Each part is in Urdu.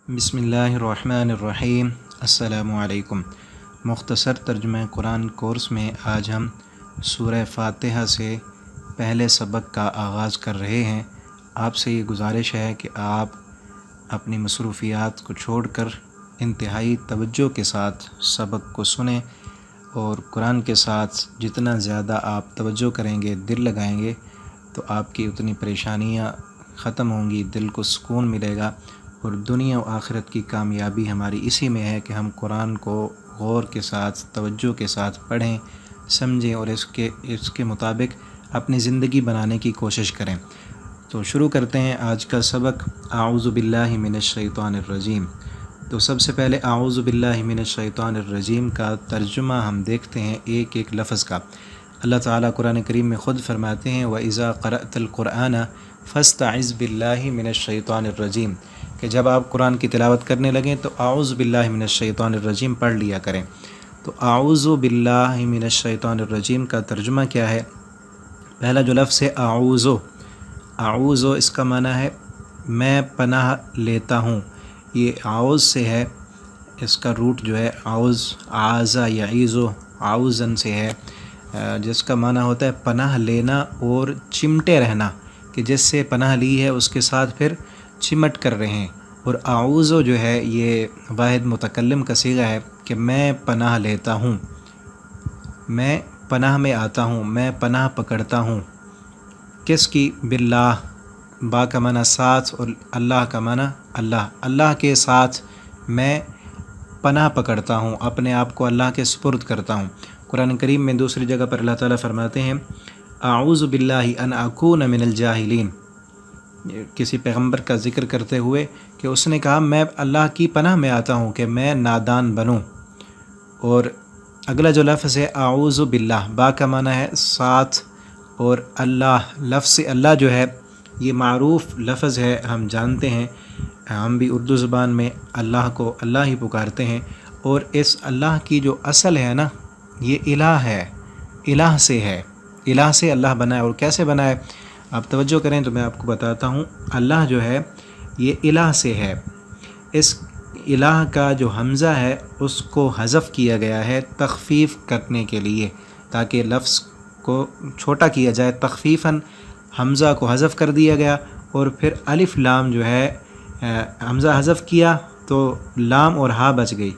بسم اللہ الرحمن الرحیم۔ السلام علیکم۔ مختصر ترجمہ قرآن کورس میں آج ہم سورہ فاتحہ سے پہلے سبق کا آغاز کر رہے ہیں۔ آپ سے یہ گزارش ہے کہ آپ اپنی مصروفیات کو چھوڑ کر انتہائی توجہ کے ساتھ سبق کو سنیں، اور قرآن کے ساتھ جتنا زیادہ آپ توجہ کریں گے، دل لگائیں گے، تو آپ کی اتنی پریشانیاں ختم ہوں گی، دل کو سکون ملے گا، اور دنیا و آخرت کی کامیابی ہماری اسی میں ہے کہ ہم قرآن کو غور کے ساتھ، توجہ کے ساتھ پڑھیں، سمجھیں اور اس کے مطابق اپنی زندگی بنانے کی کوشش کریں۔ تو شروع کرتے ہیں آج کا سبق۔ اعوذ باللہ من الشیطان الرجیم۔ تو سب سے پہلے اعوذ باللہ من الشیطان الرجیم کا ترجمہ ہم دیکھتے ہیں ایک ایک لفظ کا۔ اللہ تعالیٰ قرآن کریم میں خود فرماتے ہیں وَإِذَا قَرَأْتَ الْقُرْآنَ فَاسْتَعِذْ بِاللَّهِ مِنَ الشَّيْطَانِ الرَّجِيمِ، کہ جب آپ قرآن کی تلاوت کرنے لگیں تو اعوذ باللہ من الشیطان الرجیم پڑھ لیا کریں۔ تو اعوذ باللہ من الشیطان الرجیم کا ترجمہ کیا ہے؟ پہلا جو لفظ ہے اعوذ، اعوذ اس کا معنی ہے میں پناہ لیتا ہوں۔ یہ اعوذ سے ہے، اس کا روٹ جو ہے اعوذ، اعاذ یعیذ، اعوذن سے ہے، جس کا معنی ہوتا ہے پناہ لینا اور چمٹے رہنا، کہ جس سے پناہ لی ہے اس کے ساتھ پھر چمٹ کر رہے ہیں۔ اور اعوذ جو ہے یہ واحد متکلم کا صیغہ ہے کہ میں پناہ لیتا ہوں، میں پناہ میں آتا ہوں، میں پناہ پکڑتا ہوں۔ کس کی؟ باللہ، با کا معنی ساتھ اور اللہ کا معنی اللہ، اللہ کے ساتھ میں پناہ پکڑتا ہوں، اپنے آپ کو اللہ کے سپرد کرتا ہوں۔ قرآن کریم میں دوسری جگہ پر اللہ تعالیٰ فرماتے ہیں اعوذ باللہ ان اکون من الجاہلین، کسی پیغمبر کا ذکر کرتے ہوئے کہ اس نے کہا میں اللہ کی پناہ میں آتا ہوں کہ میں نادان بنوں۔ اور اگلا جو لفظ ہے اعوذ باللہ، با کا معنی ہے ساتھ، اور اللہ، لفظ اللہ جو ہے یہ معروف لفظ ہے، ہم جانتے ہیں، ہم بھی اردو زبان میں اللہ کو اللہ ہی پکارتے ہیں، اور اس اللہ کی جو اصل ہے نا، یہ الہ ہے، الہ سے ہے، الہ سے اللہ بنا ہے۔ اور کیسے بنا ہے آپ توجہ کریں تو میں آپ کو بتاتا ہوں۔ اللہ جو ہے یہ الہ سے ہے، اس الہ کا جو حمزہ ہے اس کو حذف کیا گیا ہے تخفیف کرنے کے لیے، تاکہ لفظ کو چھوٹا کیا جائے، تخفیفاً حمزہ کو حذف کر دیا گیا، اور پھر الف لام جو ہے حمزہ حذف کیا تو لام اور ہا بچ گئی،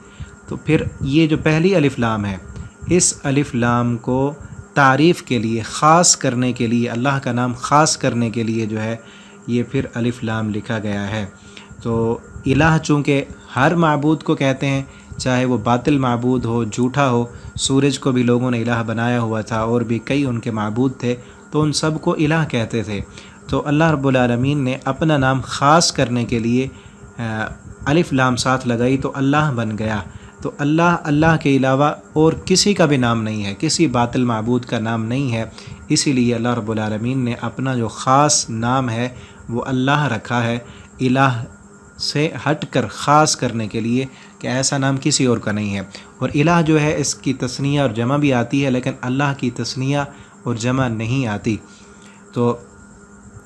تو پھر یہ جو پہلی الف لام ہے اس الف لام کو تعریف کے لیے، خاص کرنے کے لیے، اللہ کا نام خاص کرنے کے لیے جو ہے یہ پھر الف لام لکھا گیا ہے۔ تو الہ چونکہ ہر معبود کو کہتے ہیں، چاہے وہ باطل معبود ہو، جھوٹا ہو، سورج کو بھی لوگوں نے الہ بنایا ہوا تھا، اور بھی کئی ان کے معبود تھے، تو ان سب کو الہ کہتے تھے۔ تو اللہ رب العالمین نے اپنا نام خاص کرنے کے لیے الف لام ساتھ لگائی تو اللہ بن گیا۔ تو اللہ کے علاوہ اور کسی کا بھی نام نہیں ہے، کسی باطل معبود کا نام نہیں ہے، اسی لیے اللہ رب العالمین نے اپنا جو خاص نام ہے وہ اللہ رکھا ہے، الہ سے ہٹ کر خاص کرنے کے لیے، کہ ایسا نام کسی اور کا نہیں ہے۔ اور الہ جو ہے اس کی تثنیہ اور جمع بھی آتی ہے، لیکن اللہ کی تثنیہ اور جمع نہیں آتی۔ تو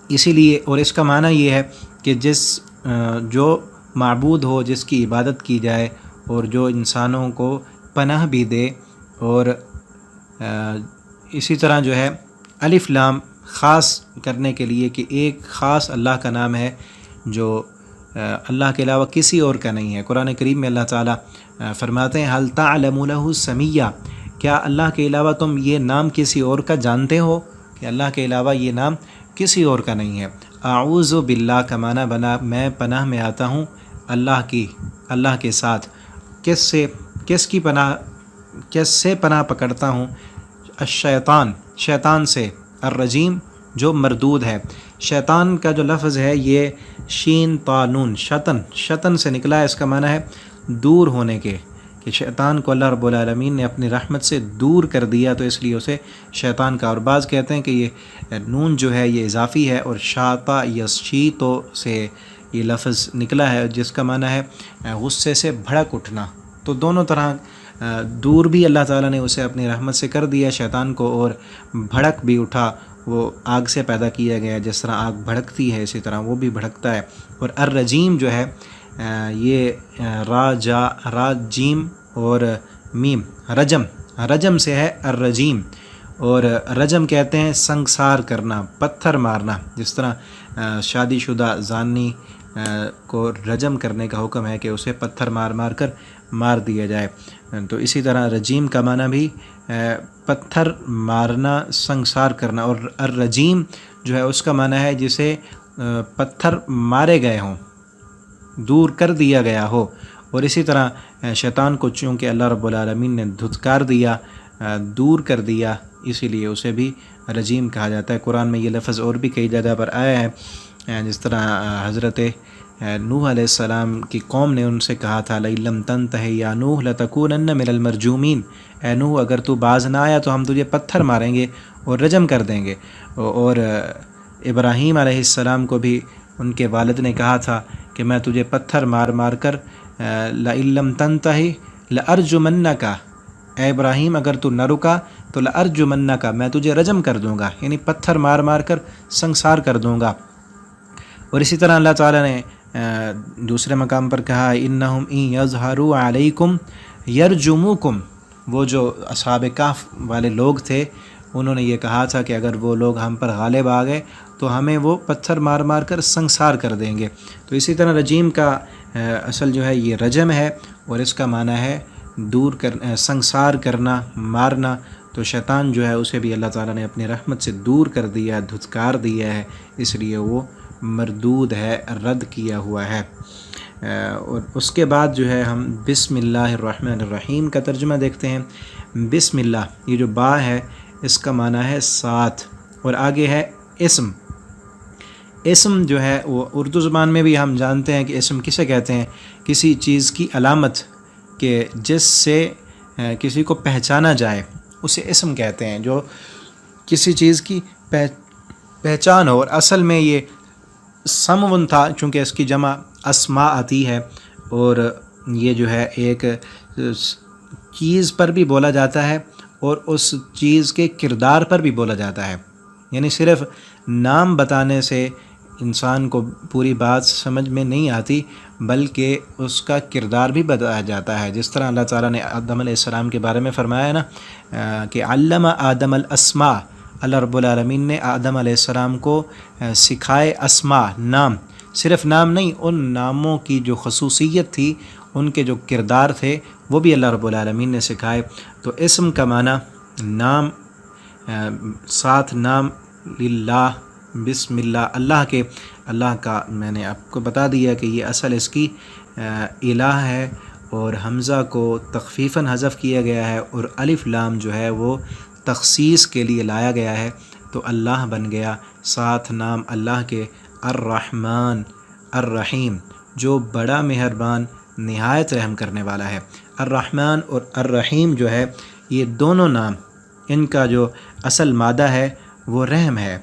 اسی لیے، اور اس کا معنی یہ ہے کہ جو معبود ہو، جس کی عبادت کی جائے، اور جو انسانوں کو پناہ بھی دے، اور اسی طرح جو ہے الف لام خاص کرنے کے لیے کہ ایک خاص اللہ کا نام ہے جو اللہ کے علاوہ کسی اور کا نہیں ہے۔ قرآن کریم میں اللہ تعالیٰ فرماتے ہیں هل تعلم له سمیہ، کیا اللہ کے علاوہ تم یہ نام کسی اور کا جانتے ہو؟ کہ اللہ کے علاوہ یہ نام کسی اور کا نہیں ہے۔ اعوذ باللہ کا معنی بنا میں پناہ میں آتا ہوں اللہ کی، اللہ کے ساتھ۔ کس سے پناہ پکڑتا ہوں؟ الشیطان، شیطان سے، الرجیم جو مردود ہے۔ شیطان کا جو لفظ ہے یہ شین طا نون، شطن سے نکلا ہے، اس کا معنی ہے دور ہونے کے، کہ شیطان کو اللہ رب العالمین نے اپنی رحمت سے دور کر دیا، تو اس لیے اسے شیطان کا۔ اور بعض کہتے ہیں کہ یہ نون جو ہے یہ اضافی ہے، اور شاطا یشیتو سے یہ لفظ نکلا ہے، جس کا معنی ہے غصے سے بھڑک اٹھنا۔ تو دونوں طرح دور بھی اللہ تعالیٰ نے اسے اپنی رحمت سے کر دیا شیطان کو، اور بھڑک بھی اٹھا، وہ آگ سے پیدا کیا گیا، جس طرح آگ بھڑکتی ہے اسی طرح وہ بھی بھڑکتا ہے۔ اور الرجیم جو ہے یہ را جیم اور میم رجم سے ہے الرجیم، اور رجم کہتے ہیں سنگسار کرنا، پتھر مارنا، جس طرح شادی شدہ زانی کو رجم کرنے کا حکم ہے کہ اسے پتھر مار کر مار دیا جائے، تو اسی طرح رجیم کا معنی بھی پتھر مارنا، سنگسار کرنا، اور الرجیم جو ہے اس کا معنی ہے جسے پتھر مارے گئے ہوں، دور کر دیا گیا ہو۔ اور اسی طرح شیطان کو چونکہ اللہ رب العالمین نے دھتکار دیا، دور کر دیا، اسی لیے اسے بھی رجیم کہا جاتا ہے۔ قرآن میں یہ لفظ اور بھی کئی جگہ پر آیا ہے، جس طرح حضرت نوح علیہ السلام کی قوم نے ان سے کہا تھا لَئِن لَّمْ تَنْتَهِ يَا نُوحُ لَتَكُونَنَّ مِنَ الْمَرْجُومِينَ، اے نوح اگر تو باز نہ آیا تو ہم تجھے پتھر ماریں گے اور رجم کر دیں گے۔ اور ابراہیم علیہ السلام کو بھی ان کے والد نے کہا تھا کہ میں تجھے پتھر مار کر لَئِن لَّمْ تَنْتَهِ لَأَرْجُمَنَّكَ، اے ابراہیم اگر تو نہ رکا تو لَأَرْجُمَنَّكَ، میں تجھے رجم کر دوں گا، یعنی پتھر مار کر سنگسار کر دوں گا۔ اور اسی طرح اللہ تعالیٰ نے دوسرے مقام پر کہا اِنَّهُمْ إِن يَظْهَرُوا عَلَيْكُمْ يَرْجُمُوكُمْ، وہ جو اصحاب کہف والے لوگ تھے انہوں نے یہ کہا تھا کہ اگر وہ لوگ ہم پر غالب آ گئے تو ہمیں وہ پتھر مار کر سنگسار کر دیں گے۔ تو اسی طرح رجیم کا اصل جو ہے یہ رجم ہے، اور اس کا معنی ہے دور سنگسار کرنا، مارنا۔ تو شیطان جو ہے اسے بھی اللہ تعالیٰ نے اپنی رحمت سے دور کر دیا، دھتکار دیا ہے، اس لیے وہ مردود ہے، رد کیا ہوا ہے۔ اور اس کے بعد جو ہے ہم بسم اللہ الرحمن الرحیم کا ترجمہ دیکھتے ہیں۔ بسم اللہ، یہ جو با ہے اس کا معنی ہے ساتھ، اور آگے ہے اسم۔ اسم جو ہے وہ اردو زبان میں بھی ہم جانتے ہیں کہ اسم کسے کہتے ہیں، کسی چیز کی علامت کہ جس سے کسی کو پہچانا جائے اسے اسم کہتے ہیں، جو کسی چیز کی پہچان ہو۔ اور اصل میں یہ سمون تھا، چونکہ اس کی جمع اسماء آتی ہے، اور یہ جو ہے ایک چیز پر بھی بولا جاتا ہے اور اس چیز کے کردار پر بھی بولا جاتا ہے، یعنی صرف نام بتانے سے انسان کو پوری بات سمجھ میں نہیں آتی، بلکہ اس کا کردار بھی بتایا جاتا ہے۔ جس طرح اللہ تعالیٰ نے آدم علیہ السلام کے بارے میں فرمایا ہے نا کہ علم آدم الاسماء، اللہ رب العالمین نے آدم علیہ السلام کو سکھائے اسماء، نام، صرف نام نہیں، ان ناموں کی جو خصوصیت تھی، ان کے جو کردار تھے، وہ بھی اللہ رب العالمین نے سکھائے۔ تو اسم کا معنی نام، ساتھ نام، للہ، بسم اللہ، اللہ کے، اللہ کا میں نے آپ کو بتا دیا کہ یہ اصل اس کی الہ ہے، اور حمزہ کو تخفیفاً حذف کیا گیا ہے، اور الف لام جو ہے وہ تخصیص کے لیے لایا گیا ہے، تو اللہ بن گیا ساتھ نام اللہ کے، الرحمن الرحیم، جو بڑا مہربان نہایت رحم کرنے والا ہے۔ الرحمن اور الرحیم جو ہے یہ دونوں نام، ان کا جو اصل مادہ ہے وہ رحم ہے۔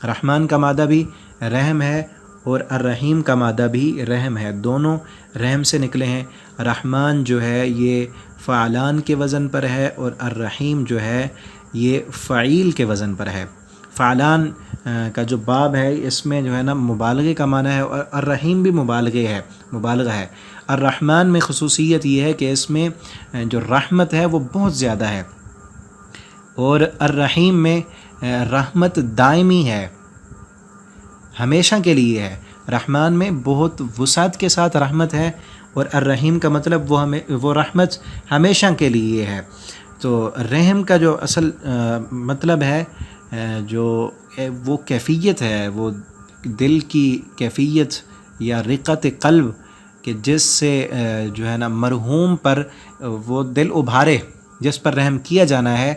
رحمان کا مادہ بھی رحم ہے اور الرحیم کا مادہ بھی رحم ہے، دونوں رحم سے نکلے ہیں۔ رحمان جو ہے یہ فعلان کے وزن پر ہے، اور الرحیم جو ہے یہ فعیل کے وزن پر ہے۔ فعلان کا جو باب ہے اس میں جو ہے نا مبالغے کا معنی ہے، اور الرحیم بھی مبالغہ ہے۔ الرحمن میں خصوصیت یہ ہے کہ اس میں جو رحمت ہے وہ بہت زیادہ ہے، اور الرحیم میں رحمت دائمی ہے، ہمیشہ کے لیے ہے۔ رحمان میں بہت وسعت کے ساتھ رحمت ہے، اور الرحیم کا مطلب وہ رحمت ہمیشہ کے لیے ہے۔ تو رحم کا جو اصل مطلب ہے، جو وہ کیفیت ہے، وہ دل کی کیفیت یا رقت قلب، کہ جس سے جو ہے نا مرحوم پر وہ دل ابھارے، جس پر رحم کیا جانا ہے،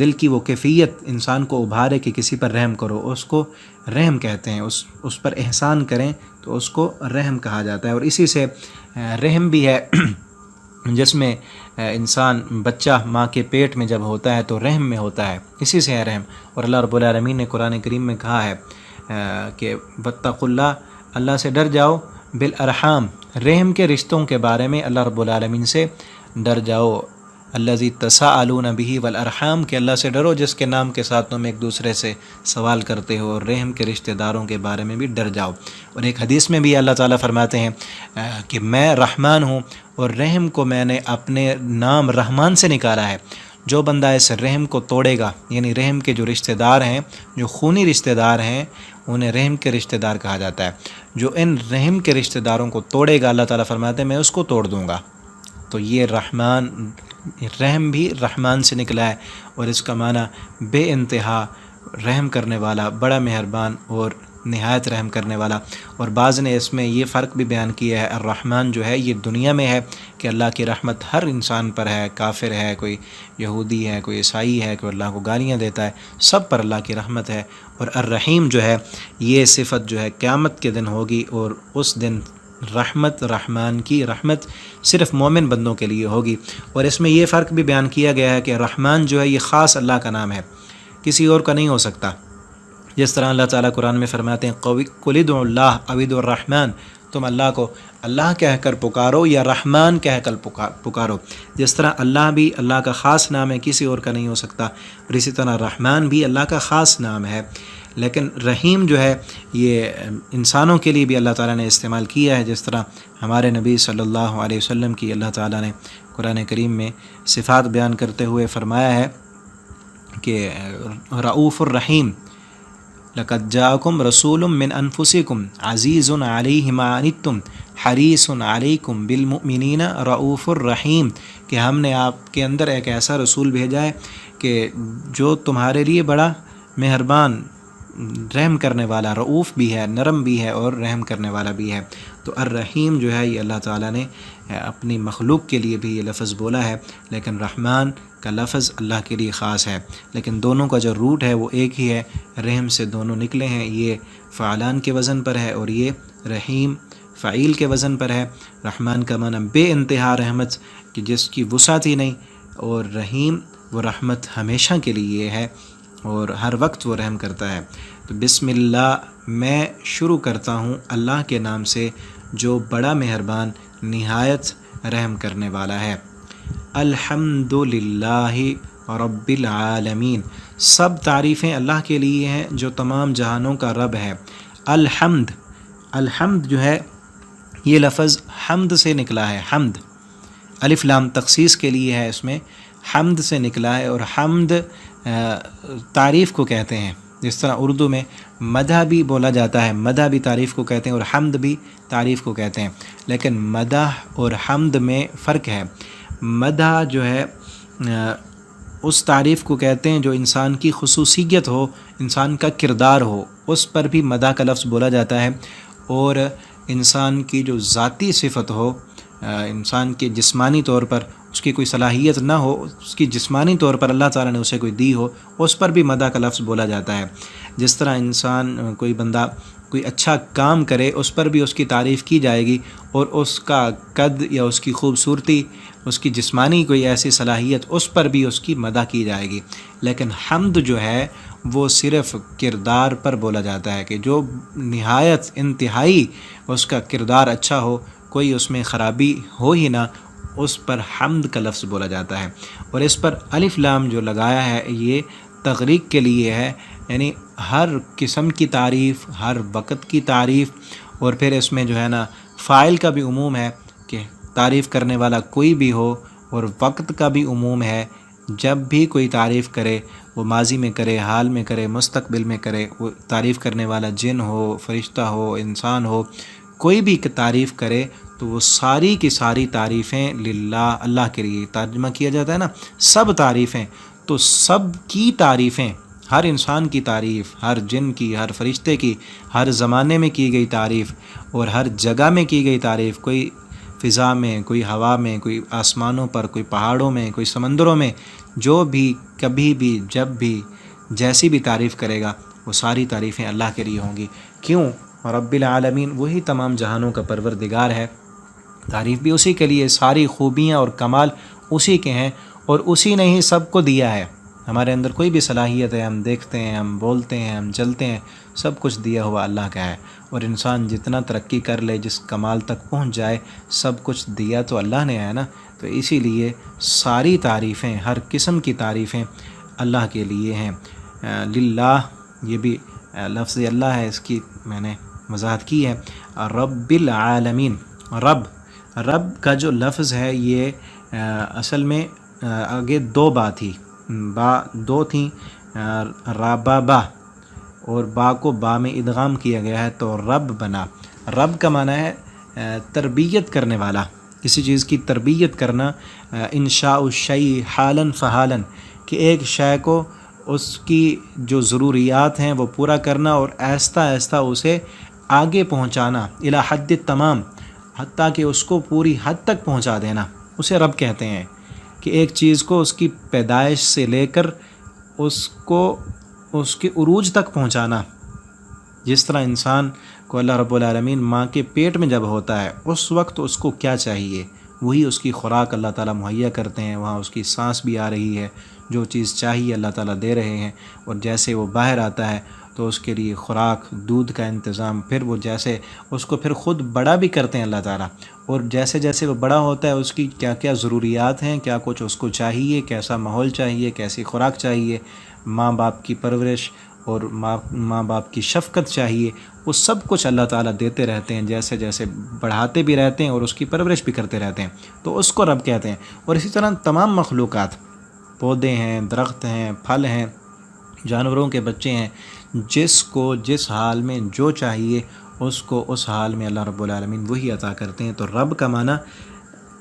دل کی وہ کیفیت انسان کو ابھارے کہ کسی پر رحم کرو، اس کو رحم کہتے ہیں۔ اس پر احسان کریں تو اس کو رحم کہا جاتا ہے۔ اور اسی سے رحم بھی ہے، جس میں انسان بچہ ماں کے پیٹ میں جب ہوتا ہے تو رحم میں ہوتا ہے، اسی سے ہے رحم۔ اور اللہ رب العالمین نے قرآن کریم میں کہا ہے کہ واتقوا اللہ، اللہ سے ڈر جاؤ، بالارحام، رحم کے رشتوں کے بارے میں اللہ رب العالمین سے ڈر جاؤ۔ الذی تساءلون بہ والارحام کہ اللہ سے ڈرو جس کے نام کے ساتھ تم ایک دوسرے سے سوال کرتے ہو، اور رحم کے رشتہ داروں کے بارے میں بھی ڈر جاؤ۔ اور ایک حدیث میں بھی اللہ تعالیٰ فرماتے ہیں کہ میں رحمان ہوں اور رحم کو میں نے اپنے نام رحمان سے نکالا ہے۔ جو بندہ اس رحم کو توڑے گا، یعنی رحم کے جو رشتہ دار ہیں، جو خونی رشتہ دار ہیں، انہیں رحم کے رشتہ دار کہا جاتا ہے۔ جو ان رحم کے رشتہ داروں کو توڑے گا، اللہ تعالیٰ فرماتے ہیں میں اس کو توڑ دوں گا۔ تو یہ رحمان، رحم بھی رحمان سے نکلا ہے، اور اس کا معنی بے انتہا رحم کرنے والا، بڑا مہربان اور نہایت رحم کرنے والا۔ اور بعض نے اس میں یہ فرق بھی بیان کیا ہے، الرحمن جو ہے یہ دنیا میں ہے کہ اللہ کی رحمت ہر انسان پر ہے، کافر ہے، کوئی یہودی ہے، کوئی عیسائی ہے، کوئی اللہ کو گالیاں دیتا ہے، سب پر اللہ کی رحمت ہے۔ اور الرحیم جو ہے یہ صفت جو ہے قیامت کے دن ہوگی، اور اس دن رحمت، رحمان کی رحمت صرف مومن بندوں کے لیے ہوگی۔ اور اس میں یہ فرق بھی بیان کیا گیا ہے کہ رحمان جو ہے یہ خاص اللہ کا نام ہے، کسی اور کا نہیں ہو سکتا۔ جس طرح اللہ تعالیٰ قرآن میں فرماتے ہیں قُلِ ادْعُوا اللَّهَ أَوِ ادْعُوا الرَّحْمَٰنَ، تم اللہ کو اللہ کہہ کر پکارو یا رحمان کہہ کر پکارو۔ جس طرح اللہ بھی اللہ کا خاص نام ہے، کسی اور کا نہیں ہو سکتا، اور اسی طرح رحمان بھی اللہ کا خاص نام ہے۔ لیکن رحیم جو ہے یہ انسانوں کے لیے بھی اللہ تعالیٰ نے استعمال کیا ہے، جس طرح ہمارے نبی صلی اللہ علیہ وسلم کی اللہ تعالیٰ نے قرآن کریم میں صفات بیان کرتے ہوئے فرمایا ہے کہ رؤوف الرحیم، لقد جاءکم رسول من انفسکم عزیز علیہ ما عنتم حریص علیکم بالمؤمنین رؤوف الرحیم، کہ ہم نے آپ کے اندر ایک ایسا رسول بھیجا ہے کہ جو تمہارے لیے بڑا مہربان، رحم کرنے والا، رؤوف بھی ہے، نرم بھی ہے، اور رحم کرنے والا بھی ہے۔ تو الرحیم جو ہے یہ اللہ تعالیٰ نے اپنی مخلوق کے لیے بھی یہ لفظ بولا ہے، لیکن رحمان کا لفظ اللہ کے لیے خاص ہے۔ لیکن دونوں کا جو روٹ ہے وہ ایک ہی ہے، رحم سے دونوں نکلے ہیں، یہ فعلان کے وزن پر ہے، اور یہ رحیم فعیل کے وزن پر ہے۔ رحمان کا معنی بے انتہا رحمت کہ جس کی وسعت ہی نہیں، اور رحیم وہ رحمت ہمیشہ کے لیے ہے، اور ہر وقت وہ رحم کرتا ہے۔ تو بسم اللہ، میں شروع کرتا ہوں اللہ کے نام سے جو بڑا مہربان، نہایت رحم کرنے والا ہے۔ الحمد للہ رب العالمین، سب تعریفیں اللہ کے لیے ہیں جو تمام جہانوں کا رب ہے۔ الحمد، الحمد جو ہے یہ لفظ حمد سے نکلا ہے، حمد الف لام تخصیص کے لیے ہے، اس میں حمد سے نکلا ہے، اور حمد تعریف کو کہتے ہیں۔ جس طرح اردو میں مدح بھی بولا جاتا ہے، مدح بھی تعریف کو کہتے ہیں، اور حمد بھی تعریف کو کہتے ہیں، لیکن مدح اور حمد میں فرق ہے۔ مدح جو ہے اس تعریف کو کہتے ہیں جو انسان کی خصوصیت ہو، انسان کا کردار ہو، اس پر بھی مدح کا لفظ بولا جاتا ہے۔ اور انسان کی جو ذاتی صفت ہو، انسان کے جسمانی طور پر اس کی کوئی صلاحیت نہ ہو، اس کی جسمانی طور پر اللہ تعالیٰ نے اسے کوئی دی ہو، اس پر بھی مدح کا لفظ بولا جاتا ہے۔ جس طرح انسان کوئی بندہ کوئی اچھا کام کرے، اس پر بھی اس کی تعریف کی جائے گی، اور اس کا قد یا اس کی خوبصورتی، اس کی جسمانی کوئی ایسی صلاحیت، اس پر بھی اس کی مدح کی جائے گی۔ لیکن حمد جو ہے وہ صرف کردار پر بولا جاتا ہے، کہ جو نہایت انتہائی اس کا کردار اچھا ہو، کوئی اس میں خرابی ہو ہی نہ، اس پر حمد کا لفظ بولا جاتا ہے۔ اور اس پر الف لام جو لگایا ہے یہ تغریق کے لیے ہے، یعنی ہر قسم کی تعریف، ہر وقت کی تعریف، اور پھر اس میں جو ہے نا فاعل کا بھی عموم ہے کہ تعریف کرنے والا کوئی بھی ہو، اور وقت کا بھی عموم ہے، جب بھی کوئی تعریف کرے وہ ماضی میں کرے، حال میں کرے، مستقبل میں کرے، وہ تعریف کرنے والا جن ہو، فرشتہ ہو، انسان ہو، کوئی بھی تعریف کرے تو وہ ساری کی ساری تعریفیں للہ، اللہ کے لیے ترجمہ کیا جاتا ہے نا، سب تعریفیں، تو سب کی تعریفیں، ہر انسان کی تعریف، ہر جن کی، ہر فرشتے کی، ہر زمانے میں کی گئی تعریف، اور ہر جگہ میں کی گئی تعریف، کوئی فضا میں، کوئی ہوا میں، کوئی آسمانوں پر، کوئی پہاڑوں میں، کوئی سمندروں میں، جو بھی کبھی بھی جب بھی جیسی بھی تعریف کرے گا وہ ساری تعریفیں اللہ کے لیے ہوں گی۔ کیوں؟ رب العالمین، وہی تمام جہانوں کا پروردگار ہے، تعریف بھی اسی کے لیے، ساری خوبیاں اور کمال اسی کے ہیں، اور اسی نے ہی سب کو دیا ہے۔ ہمارے اندر کوئی بھی صلاحیت ہے، ہم دیکھتے ہیں، ہم بولتے ہیں، ہم چلتے ہیں، سب کچھ دیا ہوا اللہ کا ہے۔ اور انسان جتنا ترقی کر لے، جس کمال تک پہنچ جائے، سب کچھ دیا تو اللہ نے ہے نا۔ تو اسی لیے ساری تعریفیں، ہر قسم کی تعریفیں اللہ کے لیے ہیں۔ للہ، یہ بھی لفظ اللہ ہے، اس کی میں نے وضاحت کی ہے۔ رب العالمین، رب کا جو لفظ ہے یہ اصل میں آگے دو با تھی، دو تھیں، رابا با، اور با کو با میں ادغام کیا گیا ہے تو رب بنا۔ رب کا معنی ہے تربیت کرنے والا، کسی چیز کی تربیت کرنا، انشاء الشیء حالا فحالا، کہ ایک شے کو اس کی جو ضروریات ہیں وہ پورا کرنا اور آہستہ آہستہ اسے آگے پہنچانا، الی حد تمام، حتیٰ کہ اس کو پوری حد تک پہنچا دینا، اسے رب کہتے ہیں۔ کہ ایک چیز کو اس کی پیدائش سے لے کر اس کو اس کے عروج تک پہنچانا۔ جس طرح انسان کو اللہ رب العالمین ماں کے پیٹ میں جب ہوتا ہے، اس وقت اس کو کیا چاہیے، وہی اس کی خوراک اللہ تعالیٰ مہیا کرتے ہیں، وہاں اس کی سانس بھی آ رہی ہے، جو چیز چاہیے اللہ تعالیٰ دے رہے ہیں۔ اور جیسے وہ باہر آتا ہے تو اس کے لیے خوراک، دودھ کا انتظام، پھر وہ جیسے اس کو پھر خود بڑا بھی کرتے ہیں اللہ تعالیٰ، اور جیسے جیسے وہ بڑا ہوتا ہے اس کی کیا کیا ضروریات ہیں، کیا کچھ اس کو چاہیے، کیسا ماحول چاہیے، کیسی خوراک چاہیے، ماں باپ کی پرورش اور ماں باپ کی شفقت چاہیے، وہ سب کچھ اللہ تعالیٰ دیتے رہتے ہیں، جیسے جیسے بڑھاتے بھی رہتے ہیں اور اس کی پرورش بھی کرتے رہتے ہیں، تو اس کو رب کہتے ہیں۔ اور اسی طرح تمام مخلوقات، پودے ہیں، درخت ہیں، پھل ہیں، جانوروں کے بچے ہیں، جس کو جس حال میں جو چاہیے اس کو اس حال میں اللہ رب العالمین وہی عطا کرتے ہیں۔ تو رب کا معنی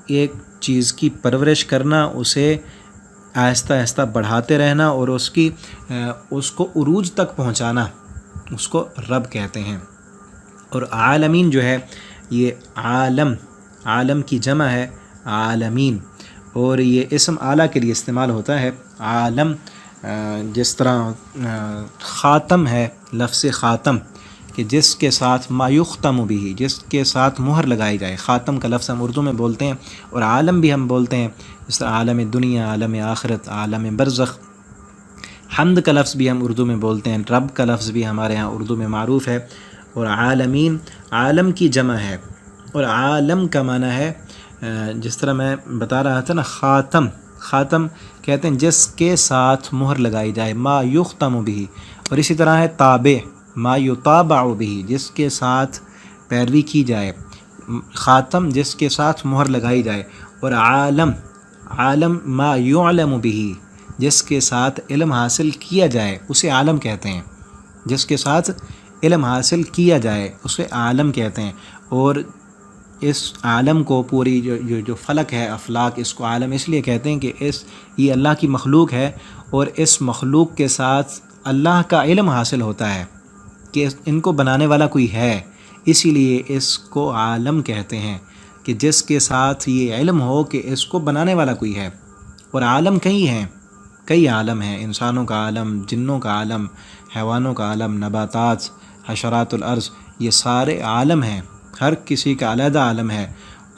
ایک چیز کی پرورش کرنا، اسے آہستہ آہستہ بڑھاتے رہنا اور اس کو عروج تک پہنچانا، اس کو رب کہتے ہیں۔ اور عالمین جو ہے یہ عالم کی جمع ہے عالمین، اور یہ اسم اعلیٰ کے لیے استعمال ہوتا ہے عالم۔ جس طرح خاتم ہے، لفظ خاتم، کہ جس کے ساتھ ما یختم بھی، جس کے ساتھ مہر لگائی جائے، خاتم کا لفظ ہم اردو میں بولتے ہیں، اور عالم بھی ہم بولتے ہیں، جس طرح عالم دنیا، عالم آخرت، عالم برزخ۔ حمد کا لفظ بھی ہم اردو میں بولتے ہیں، رب کا لفظ بھی ہمارے ہاں اردو میں معروف ہے۔ اور عالمین عالم کی جمع ہے، اور عالم کا معنی ہے جس طرح میں بتا رہا تھا نا، خاتم کہتے ہیں جس کے ساتھ مہر لگائی جائے، ما یختم بھی۔ اور اسی طرح ہے تابع، ما یطابع بھی، جس کے ساتھ پیروی کی جائے، خاتم جس کے ساتھ مہر لگائی جائے۔ اور عالم ما یعلم بھی، جس کے ساتھ علم حاصل کیا جائے اسے عالم کہتے ہیں، جس کے ساتھ علم حاصل کیا جائے اسے عالم کہتے ہیں۔ اور اس عالم کو پوری جو فلک ہے، افلاک، اس کو عالم اس لیے کہتے ہیں کہ یہ اللہ کی مخلوق ہے، اور اس مخلوق کے ساتھ اللہ کا علم حاصل ہوتا ہے کہ ان کو بنانے والا کوئی ہے، اسی لیے اس کو عالم کہتے ہیں، کہ جس کے ساتھ یہ علم ہو کہ اس کو بنانے والا کوئی ہے۔ اور عالم کئی عالم ہیں، انسانوں کا عالم، جنوں کا عالم، حیوانوں کا عالم، نباتات، حشرات الارض، یہ سارے عالم ہیں، ہر کسی کا علیحدہ عالم ہے۔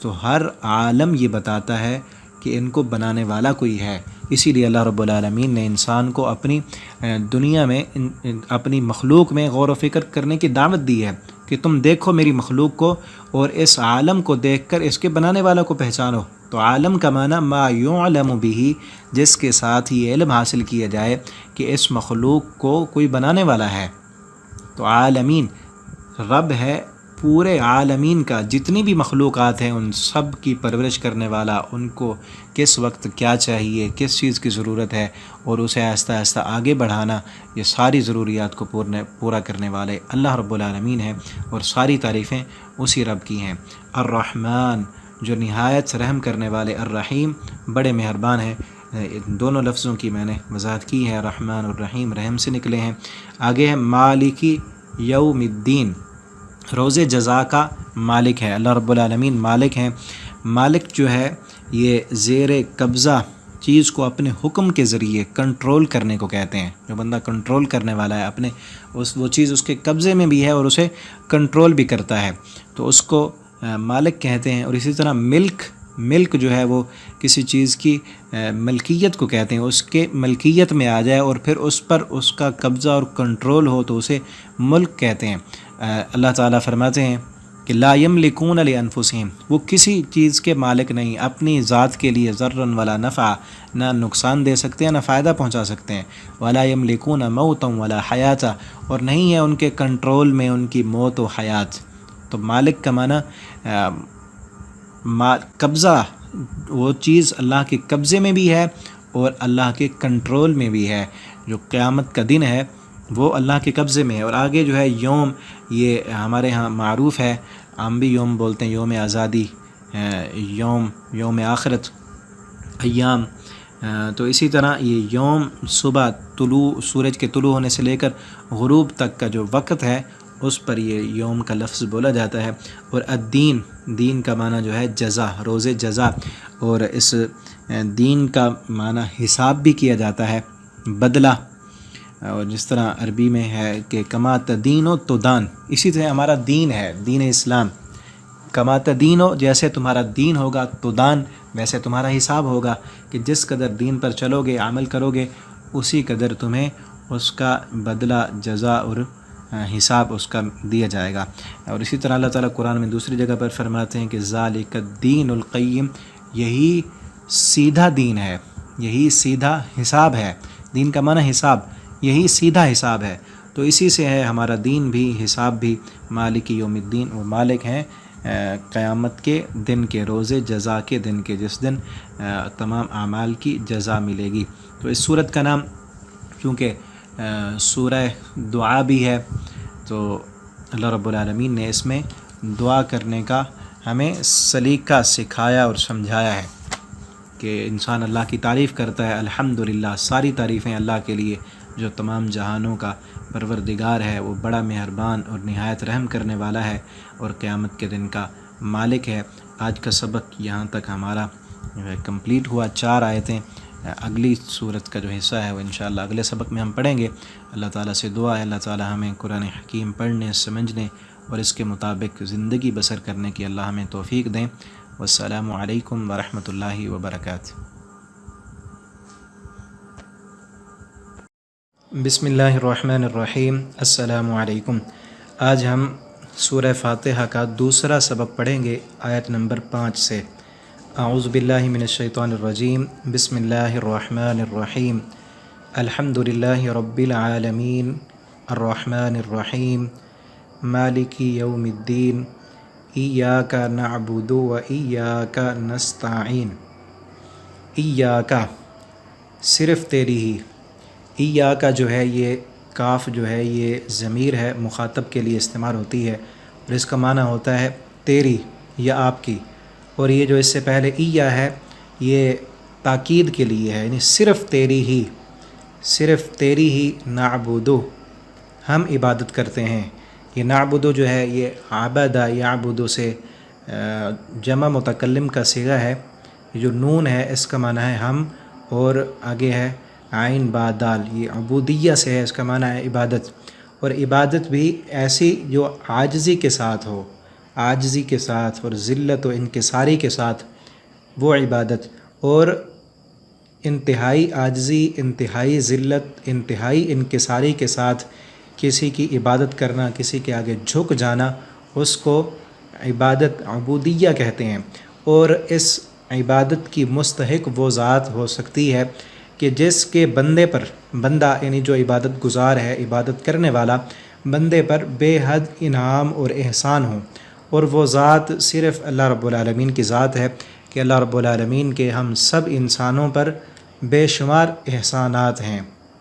تو ہر عالم یہ بتاتا ہے کہ ان کو بنانے والا کوئی ہے، اسی لیے اللہ رب العالمین نے انسان کو اپنی دنیا میں، اپنی مخلوق میں غور و فکر کرنے کی دعوت دی ہے کہ تم دیکھو میری مخلوق کو، اور اس عالم کو دیکھ کر اس کے بنانے والا کو پہچانو۔ تو عالم کا معنی ما یعلم بھی، جس کے ساتھ یہ علم حاصل کیا جائے کہ اس مخلوق کو کوئی بنانے والا ہے۔ تو عالمین رب ہے پورے عالمین کا، جتنی بھی مخلوقات ہیں ان سب کی پرورش کرنے والا، ان کو کس وقت کیا چاہیے، کس چیز کی ضرورت ہے، اور اسے آہستہ آہستہ آگے بڑھانا، یہ ساری ضروریات کو پورا کرنے والے اللہ رب العالمین ہیں، اور ساری تعریفیں اسی رب کی ہیں۔ الرحمن، جو نہایت رحم کرنے والے، الرحیم بڑے مہربان ہیں۔ دونوں لفظوں کی میں نے وضاحت کی ہے، رحمان اور رحیم رحم سے نکلے ہیں۔ آگے ہے مالکی یوم الدین، روز جزا کا مالک ہے اللہ رب العالمین، مالک ہیں۔ مالک جو ہے یہ زیر قبضہ چیز کو اپنے حکم کے ذریعے کنٹرول کرنے کو کہتے ہیں، جو بندہ کنٹرول کرنے والا ہے، اپنے وہ چیز اس کے قبضے میں بھی ہے اور اسے کنٹرول بھی کرتا ہے، تو اس کو مالک کہتے ہیں۔ اور اسی طرح ملک ملک جو ہے وہ کسی چیز کی ملکیت کو کہتے ہیں، اس کے ملکیت میں آ جائے اور پھر اس پر اس کا قبضہ اور کنٹرول ہو تو اسے ملک کہتے ہیں۔ اللہ تعالیٰ فرماتے ہیں کہ لا یملکون لانفسہم، وہ کسی چیز کے مالک نہیں، اپنی ذات کے لیے ذرا ولا نفع، نہ نقصان دے سکتے ہیں نہ فائدہ پہنچا سکتے ہیں۔ ولا یملکون موتا ولا حیاتا، اور نہیں ہے ان کے کنٹرول میں ان کی موت و حیات۔ تو مالک کا معنی قبضہ، وہ چیز اللہ کے قبضے میں بھی ہے اور اللہ کے کنٹرول میں بھی ہے۔ جو قیامت کا دن ہے وہ اللہ کے قبضے میں ہے۔ اور آگے جو ہے یوم، یہ ہمارے ہاں معروف ہے، ہم بھی یوم بولتے ہیں، یوم آزادی، یوم آخرت، ایام۔ تو اسی طرح یہ یوم صبح سورج کے طلوع ہونے سے لے کر غروب تک کا جو وقت ہے اس پر یہ یوم کا لفظ بولا جاتا ہے۔ اور الدین، دین کا معنی جو ہے جزا، روز جزا، اور اس دین کا معنی حساب بھی کیا جاتا ہے، بدلہ۔ اور جس طرح عربی میں ہے کہ کما تدین و تدان، اسی طرح ہمارا دین ہے، دین اسلام۔ کما تدین و، جیسے تمہارا دین ہوگا، تدان، ویسے تمہارا حساب ہوگا، کہ جس قدر دین پر چلو گے، عمل کرو گے، اسی قدر تمہیں اس کا بدلہ، جزا اور حساب اس کا دیا جائے گا۔ اور اسی طرح اللہ تعالیٰ قرآن میں دوسری جگہ پر فرماتے ہیں کہ ذالک الدین القیم، یہی سیدھا دین ہے، یہی سیدھا حساب ہے۔ دین کا معنی حساب، یہی سیدھا حساب ہے۔ تو اسی سے ہے ہمارا دین بھی، حساب بھی۔ مالک یوم الدین، وہ مالک ہیں قیامت کے دن کے، روز جزا کے دن کے، جس دن تمام اعمال کی جزا ملے گی۔ تو اس سورت کا نام چونکہ سورہ دعا بھی ہے، تو اللہ رب العالمین نے اس میں دعا کرنے کا ہمیں سلیقہ سکھایا اور سمجھایا ہے کہ انسان اللہ کی تعریف کرتا ہے۔ الحمدللہ، ساری تعریفیں اللہ کے لیے جو تمام جہانوں کا پروردگار ہے، وہ بڑا مہربان اور نہایت رحم کرنے والا ہے اور قیامت کے دن کا مالک ہے۔ آج کا سبق یہاں تک ہمارا کمپلیٹ ہوا، 4 آیتیں۔ اگلی صورت کا جو حصہ ہے وہ انشاءاللہ اگلے سبق میں ہم پڑھیں گے۔ اللہ تعالیٰ سے دعا ہے اللہ تعالیٰ ہمیں قرآن حکیم پڑھنے، سمجھنے اور اس کے مطابق زندگی بسر کرنے کی اللہ ہمیں توفیق دیں۔ والسلام علیکم ورحمۃ اللہ وبرکاتہ۔ بسم اللہ الرحمن الرحیم۔ السلام علیکم۔ آج ہم سورہ فاتحہ کا دوسرا سبق پڑھیں گے، آیت نمبر 5 سے۔ اعوذ باللہ من الشیطان الرجیم، بسم اللہ الرحمن الرحیم۔ الحمد للہ رب العالمین، الرحمن الرحیم، مالک یوم الدین، ایاک نعبد و ایاک نستعین۔ ایاک، صرف تیری ہی۔ ایاک جو ہے، یہ کاف جو ہے یہ ضمیر ہے، مخاطب کے لیے استعمال ہوتی ہے، اور اس کا معنی ہوتا ہے تیری یا آپ کی۔ اور یہ جو اس سے پہلے ایّا ہے، یہ تاکید کے لیے ہے، یعنی صرف تیری ہی، صرف تیری ہی نعبدو، ہم عبادت کرتے ہیں۔ یہ نعبدو جو ہے یہ عبدہ یعبدو سے جمع متکلم کا صیغہ ہے۔ یہ جو نون ہے اس کا معنی ہے ہم، اور آگے ہے عین با دال، یہ عبودیہ سے ہے، اس کا معنی ہے عبادت۔ اور عبادت بھی ایسی جو عاجزی کے ساتھ ہو، عاجزی کے ساتھ اور ذلت و انکساری کے ساتھ، وہ عبادت۔ اور انتہائی عاجزی، انتہائی ذلت، انتہائی انکساری کے ساتھ کسی کی عبادت کرنا، کسی کے آگے جھک جانا، اس کو عبادت، عبودیہ کہتے ہیں۔ اور اس عبادت کی مستحق وہ ذات ہو سکتی ہے کہ جس کے بندے پر، بندہ یعنی جو عبادت گزار ہے، عبادت کرنے والا، بندے پر بے حد انعام اور احسان ہو۔ اور وہ ذات صرف اللہ رب العالمین کی ذات ہے کہ اللہ رب العالمین کے ہم سب انسانوں پر بے شمار احسانات ہیں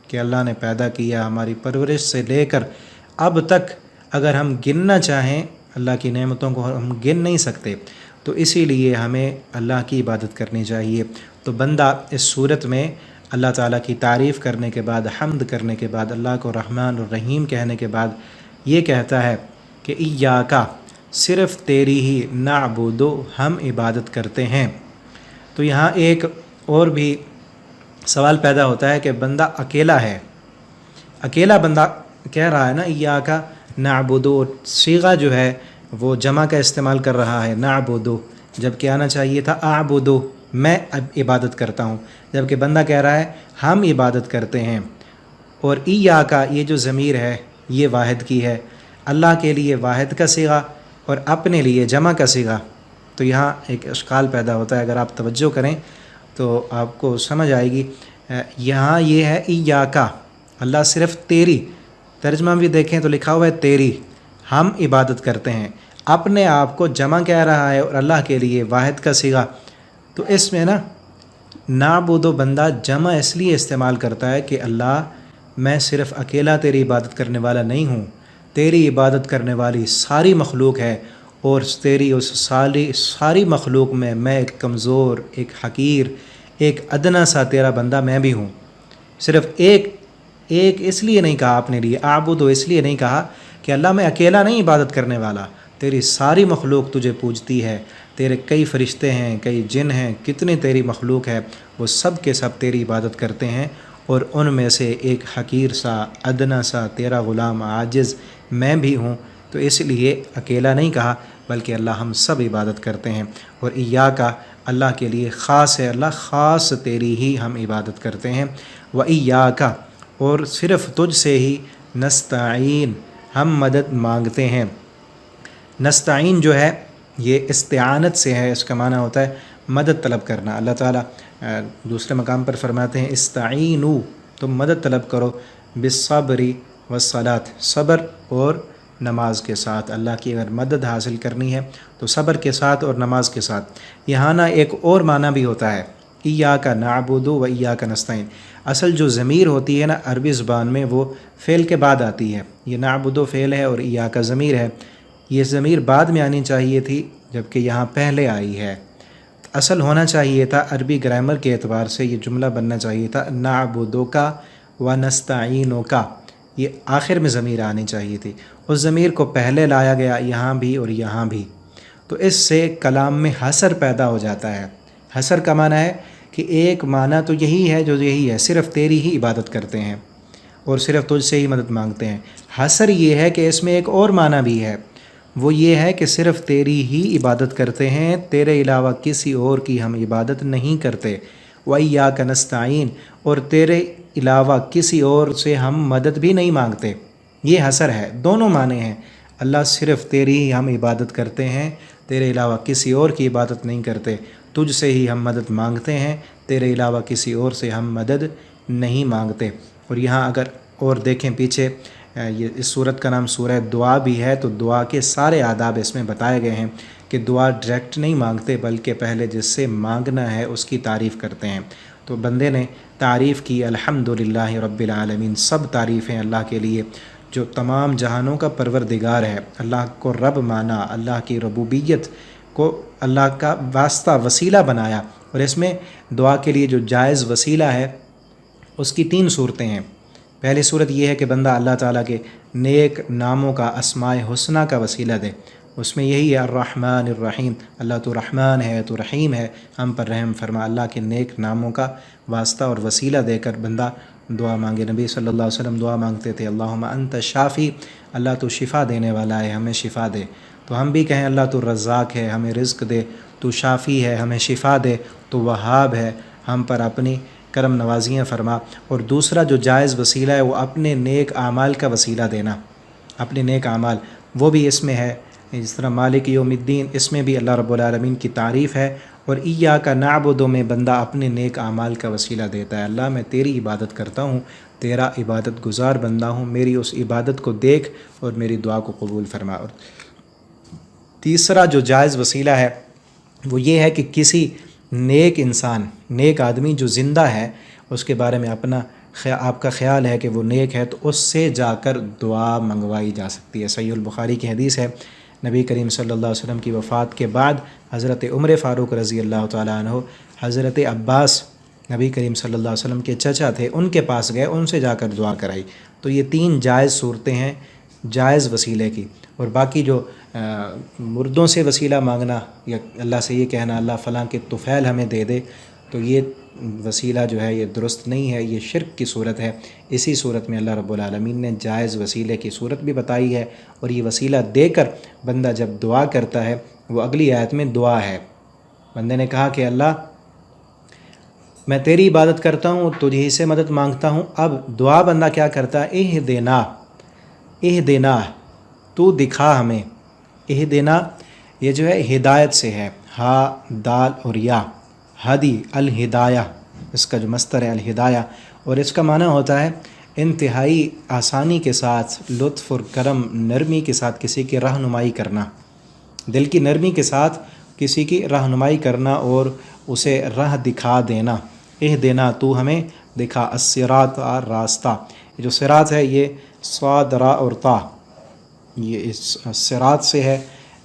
کہ اللہ نے پیدا کیا، ہماری پرورش سے لے کر اب تک اگر ہم گننا چاہیں اللہ کی نعمتوں کو ہم گن نہیں سکتے۔ تو اسی لیے ہمیں اللہ کی عبادت کرنی چاہیے۔ تو بندہ اس صورت میں اللہ تعالیٰ کی تعریف کرنے کے بعد، حمد کرنے کے بعد، اللہ کو رحمان اور رحیم کہنے کے بعد یہ کہتا ہے کہ ایاک، صرف تیری ہی نعبدو، ہم عبادت کرتے ہیں۔ تو یہاں ایک اور بھی سوال پیدا ہوتا ہے کہ بندہ اکیلا ہے، اکیلا بندہ کہہ رہا ہے نا ایاک نعبدو، صیغہ جو ہے وہ جمع کا استعمال کر رہا ہے، نعبدو جب کہ آنا چاہیے تھا اعبدو، میں اب عبادت کرتا ہوں، جب کہ بندہ کہہ رہا ہے ہم عبادت کرتے ہیں۔ اور ایاکا، یہ جو ضمیر ہے یہ واحد کی ہے، اللہ کے لیے واحد کا صیغہ اور اپنے لیے جمع کا صیغہ۔ تو یہاں ایک اشکال پیدا ہوتا ہے، اگر آپ توجہ کریں تو آپ کو سمجھ آئے گی۔ یہاں یہ ہے ایاکا، اللہ صرف تیری، ترجمہ بھی دیکھیں تو لکھا ہوا ہے تیری، ہم عبادت کرتے ہیں، اپنے آپ کو جمع کہہ رہا ہے اور اللہ کے لیے واحد کا صیغہ۔ تو اس میں نا نعبد و بندہ جمع اس لیے استعمال کرتا ہے کہ اللہ میں صرف اکیلا تیری عبادت کرنے والا نہیں ہوں، تیری عبادت کرنے والی ساری مخلوق ہے، اور تیری اس ساری مخلوق میں ایک کمزور، ایک حقیر، ایک ادنا سا تیرا بندہ میں بھی ہوں۔ صرف ایک اس لیے نہیں کہا اپنے لیے اعبدو، اس لیے نہیں کہا کہ اللہ میں اکیلا نہیں عبادت کرنے والا، تیری ساری مخلوق تجھے پوجتی ہے، تیرے کئی فرشتے ہیں، کئی جن ہیں، کتنے تیری مخلوق ہے، وہ سب کے سب تیری عبادت کرتے ہیں، اور ان میں سے ایک حقیر سا، ادنا سا تیرا غلام عاجز میں بھی ہوں۔ تو اس لیے اکیلا نہیں کہا، بلکہ اللہ ہم سب عبادت کرتے ہیں۔ اور ایاکا اللہ کے لیے خاص ہے، اللہ خاص تیری ہی ہم عبادت کرتے ہیں۔ و ایاکا، اور صرف تجھ سے ہی نستعین، ہم مدد مانگتے ہیں۔ نستعین جو ہے یہ استعانت سے ہے، اس کا معنی ہوتا ہے مدد طلب کرنا۔ اللہ تعالیٰ دوسرے مقام پر فرماتے ہیں استعینوا، تم مدد طلب کرو، بالصبر والصلاۃ، صبر اور نماز کے ساتھ۔ اللہ کی اگر مدد حاصل کرنی ہے تو صبر کے ساتھ اور نماز کے ساتھ۔ یہاں نا ایک اور معنی بھی ہوتا ہے، ایاک نعبد و ایاک نستعین۔ اصل جو ضمیر ہوتی ہے نا عربی زبان میں وہ فعل کے بعد آتی ہے، یہ نعبد و فعل ہے اور ایاک ضمیر ہے، یہ ضمیر بعد میں آنی چاہیے تھی جبکہ یہاں پہلے آئی ہے۔ اصل ہونا چاہیے تھا عربی گرامر کے اعتبار سے یہ جملہ بننا چاہیے تھا نعبدک و نستعینک، یہ آخر میں ضمیر آنی چاہیے تھی، اس ضمیر کو پہلے لایا گیا یہاں بھی اور یہاں بھی، تو اس سے کلام میں حصر پیدا ہو جاتا ہے۔ حصر کا معنی ہے کہ ایک معنی تو یہی ہے جو یہی ہے، صرف تیری ہی عبادت کرتے ہیں اور صرف تجھ سے ہی مدد مانگتے ہیں۔ حصر یہ ہے کہ اس میں ایک اور معنی بھی ہے، وہ یہ ہے کہ صرف تیری ہی عبادت کرتے ہیں، تیرے علاوہ کسی اور کی ہم عبادت نہیں کرتے۔ وَإِيَّاكَ نَسْتَعِينُ، اور تیرے علاوہ کسی اور سے ہم مدد بھی نہیں مانگتے۔ یہ حصر ہے، دونوں معنی ہیں، اللہ صرف تیری ہی ہم عبادت کرتے ہیں، تیرے علاوہ کسی اور کی عبادت نہیں کرتے، تجھ سے ہی ہم مدد مانگتے ہیں، تیرے علاوہ کسی اور سے ہم مدد نہیں مانگتے۔ اور یہاں اگر اور دیکھیں پیچھے، یہ اس صورت کا نام سورہ دعا بھی ہے، تو دعا کے سارے آداب اس میں بتائے گئے ہیں کہ دعا ڈائریکٹ نہیں مانگتے بلکہ پہلے جس سے مانگنا ہے اس کی تعریف کرتے ہیں۔ تو بندے نے تعریف کی الحمدللہ رب العالمین، سب تعریفیں اللہ کے لیے جو تمام جہانوں کا پروردگار ہے۔ اللہ کو رب مانا، اللہ کی ربوبیت کو اللہ کا واسطہ وسیلہ بنایا، اور اس میں دعا کے لیے جو جائز وسیلہ ہے اس کی 3 صورتیں ہیں۔ پہلی صورت یہ ہے کہ بندہ اللہ تعالیٰ کے نیک ناموں کا، اسماء حسنہ کا وسیلہ دے، اس میں یہی ہے الرحمن الرحیم، اللہ تو رحمان ہے تو رحیم ہے، ہم پر رحم فرما۔ اللہ کے نیک ناموں کا واسطہ اور وسیلہ دے کر بندہ دعا مانگے۔ نبی صلی اللہ علیہ وسلم دعا مانگتے تھے اللہم انت شافی، اللہ تو شفا دینے والا ہے، ہمیں شفا دے۔ تو ہم بھی کہیں اللہ تو رزاق ہے، ہمیں رزق دے، تو شافی ہے، ہمیں شفا دے، تو وہاب ہے، ہم پر اپنی کرم نوازیاں فرما۔ اور دوسرا جو جائز وسیلہ ہے وہ اپنے نیک اعمال کا وسیلہ دینا، اپنے نیک اعمال، وہ بھی اس میں ہے، جس طرح مالک یوم الدین، اس میں بھی اللہ رب العالمین کی تعریف ہے۔ اور ایاک نعبد میں بندہ اپنے نیک اعمال کا وسیلہ دیتا ہے، اللہ میں تیری عبادت کرتا ہوں، تیرا عبادت گزار بندہ ہوں، میری اس عبادت کو دیکھ اور میری دعا کو قبول فرما۔ اور تیسرا جو جائز وسیلہ ہے وہ یہ ہے کہ کسی نیک انسان، نیک آدمی جو زندہ ہے، اس کے بارے میں آپ کا خیال ہے کہ وہ نیک ہے، تو اس سے جا کر دعا منگوائی جا سکتی ہے۔ صحیح البخاری کی حدیث ہے، نبی کریم صلی اللہ علیہ وسلم کی وفات کے بعد حضرت عمر فاروق رضی اللہ تعالیٰ عنہ حضرت عباس، نبی کریم صلی اللہ علیہ وسلم کے چچا تھے، ان کے پاس گئے، ان سے جا کر دعا کرائی۔ تو یہ 3 جائز صورتیں ہیں جائز وسیلے کی۔ اور باقی جو مردوں سے وسیلہ مانگنا یا اللہ سے یہ کہنا اللہ فلاں کے طفیل ہمیں دے دے، تو یہ وسیلہ جو ہے یہ درست نہیں ہے، یہ شرک کی صورت ہے۔ اسی صورت میں اللہ رب العالمین نے جائز وسیلے کی صورت بھی بتائی ہے، اور یہ وسیلہ دے کر بندہ جب دعا کرتا ہے، وہ اگلی آیت میں دعا ہے بندے نے کہا کہ اللہ میں تیری عبادت کرتا ہوں، تجھے سے مدد مانگتا ہوں۔ اب دعا بندہ کیا کرتا ہے، اہدنا تو دکھا ہمیں۔ اہدنا یہ جو ہے ہدایت سے ہے، ہا دال اور یا، ہدی الہدایہ، اس کا جو مصدر ہے الہدایہ، اور اس کا معنی ہوتا ہے انتہائی آسانی کے ساتھ، لطف اور کرم، نرمی کے ساتھ کسی کی رہنمائی کرنا، دل کی نرمی کے ساتھ کسی کی رہنمائی کرنا اور اسے راہ دکھا دینا۔ اہدنا تو ہمیں دکھا، الصراط راستہ، یہ جو صراط ہے یہ صاد را اور تا، یہ اس صراط سے ہے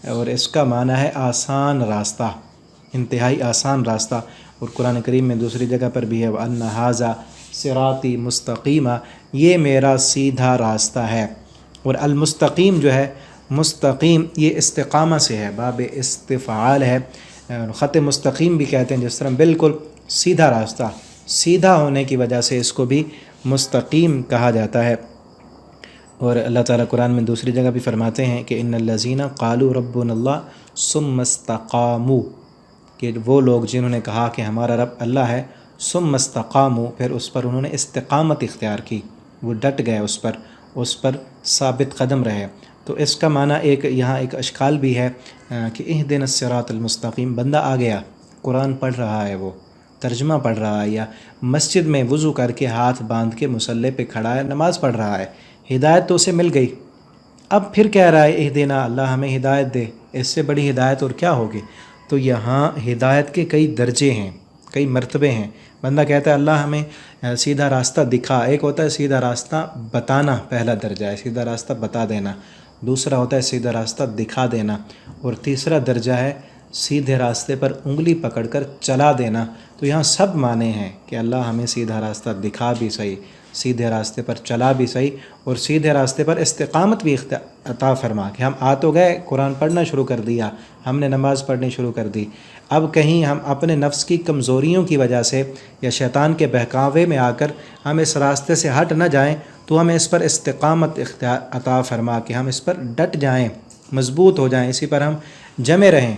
اور اس کا معنی ہے آسان راستہ، انتہائی آسان راستہ۔ اور قرآن کریم میں دوسری جگہ پر بھی ہے وَأَنَّ هَذَا صِرَاطِي مُسْتَقِيمًا، یہ میرا سیدھا راستہ ہے۔ اور المستقیم جو ہے، مستقیم یہ استقامہ سے ہے، باب استفعال ہے، خط مستقیم بھی کہتے ہیں، جس طرح بالکل سیدھا راستہ، سیدھا ہونے کی وجہ سے اس کو بھی مستقیم کہا جاتا ہے۔ اور اللہ تعالیٰ قرآن میں دوسری جگہ بھی فرماتے ہیں کہ ان الذین قالوا ربنا اللہ ثم استقاموا، کہ وہ لوگ جنہوں نے کہا کہ ہمارا رب اللہ ہے، ثم استقاموا، پھر اس پر انہوں نے استقامت اختیار کی، وہ ڈٹ گئے اس پر ثابت قدم رہے۔ تو اس کا معنی یہاں ایک اشکال بھی ہے کہ اہدنا الصراط المستقیم، بندہ آ گیا قرآن پڑھ رہا ہے، وہ ترجمہ پڑھ رہا ہے، یا مسجد میں وضو کر کے ہاتھ باندھ کے مصلی پہ کھڑا ہے، نماز پڑھ رہا ہے، ہدایت تو اسے مل گئی، اب پھر کہہ رہا ہے اہدنا، اللہ ہمیں ہدایت دے، اس سے بڑی ہدایت اور کیا ہوگی؟ تو یہاں ہدایت کے کئی درجے ہیں، کئی مرتبے ہیں۔ بندہ کہتا ہے اللہ ہمیں سیدھا راستہ دکھا، ایک ہوتا ہے سیدھا راستہ بتانا، پہلا درجہ ہے سیدھا راستہ بتا دینا، دوسرا ہوتا ہے سیدھا راستہ دکھا دینا، اور تیسرا درجہ ہے سیدھے راستے پر انگلی پکڑ کر چلا دینا۔ تو یہاں سب معنی ہیں کہ اللہ ہمیں سیدھا راستہ دکھا بھی صحیح، سیدھے راستے پر چلا بھی صحیح، اور سیدھے راستے پر استقامت بھی عطا فرما، کہ ہم آ تو گئے، قرآن پڑھنا شروع کر دیا، ہم نے نماز پڑھنی شروع کر دی، اب کہیں ہم اپنے نفس کی کمزوریوں کی وجہ سے یا شیطان کے بہکاوے میں آ کر ہم اس راستے سے ہٹ نہ جائیں، تو ہمیں اس پر استقامت عطا فرما، کہ ہم اس پر ڈٹ جائیں، مضبوط ہو جائیں، اسی پر ہم جمے رہیں۔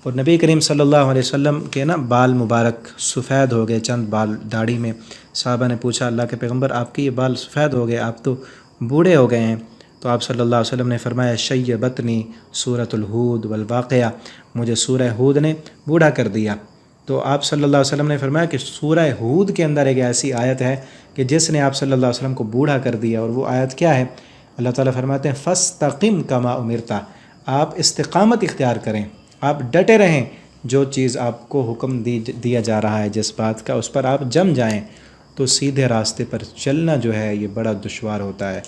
اور نبی کریم صلی اللہ علیہ وسلم کے بال مبارک سفید ہو گئے، چند بال داڑھی میں، صحابہ نے پوچھا اللہ کے پیغمبر آپ کے یہ بال سفید ہو گئے، آپ تو بوڑھے ہو گئے ہیں؟ تو آپ صلی اللہ علیہ وسلم نے فرمایا شیبتنی سورۃ الہود والواقعہ، مجھے سورہ ہود نے بوڑھا کر دیا۔ تو آپ صلی اللہ علیہ وسلم نے فرمایا کہ سورہ ہود کے اندر ایک ایسی آیت ہے کہ جس نے آپ صلی اللہ علیہ وسلم کو بوڑھا کر دیا، اور وہ آیت کیا ہے؟ اللہ تعالیٰ فرماتے ہیں فاستقم کما امرت، آپ استقامت اختیار کریں، آپ ڈٹے رہیں، جو چیز آپ کو حکم دیا جا رہا ہے جس بات کا، اس پر آپ جم جائیں۔ تو سیدھے راستے پر چلنا جو ہے یہ بڑا دشوار ہوتا ہے،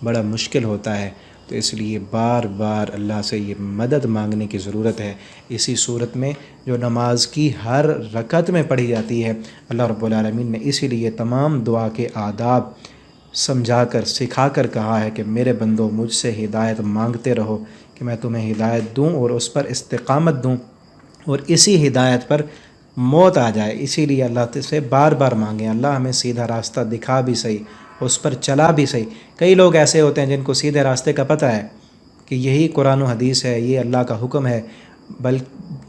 بڑا مشکل ہوتا ہے، تو اس لیے بار بار اللہ سے یہ مدد مانگنے کی ضرورت ہے۔ اسی صورت میں جو نماز کی ہر رکعت میں پڑھی جاتی ہے، اللہ رب العالمین نے اسی لیے تمام دعا کے آداب سمجھا کر سکھا کر کہا ہے کہ میرے بندو مجھ سے ہدایت مانگتے رہو کہ میں تمہیں ہدایت دوں اور اس پر استقامت دوں، اور اسی ہدایت پر موت آ جائے۔ اسی لیے اللہ سے بار بار مانگیں اللہ ہمیں سیدھا راستہ دکھا بھی صحیح، اس پر چلا بھی صحیح۔ کئی لوگ ایسے ہوتے ہیں جن کو سیدھے راستے کا پتہ ہے کہ یہی قرآن و حدیث ہے، یہ اللہ کا حکم ہے،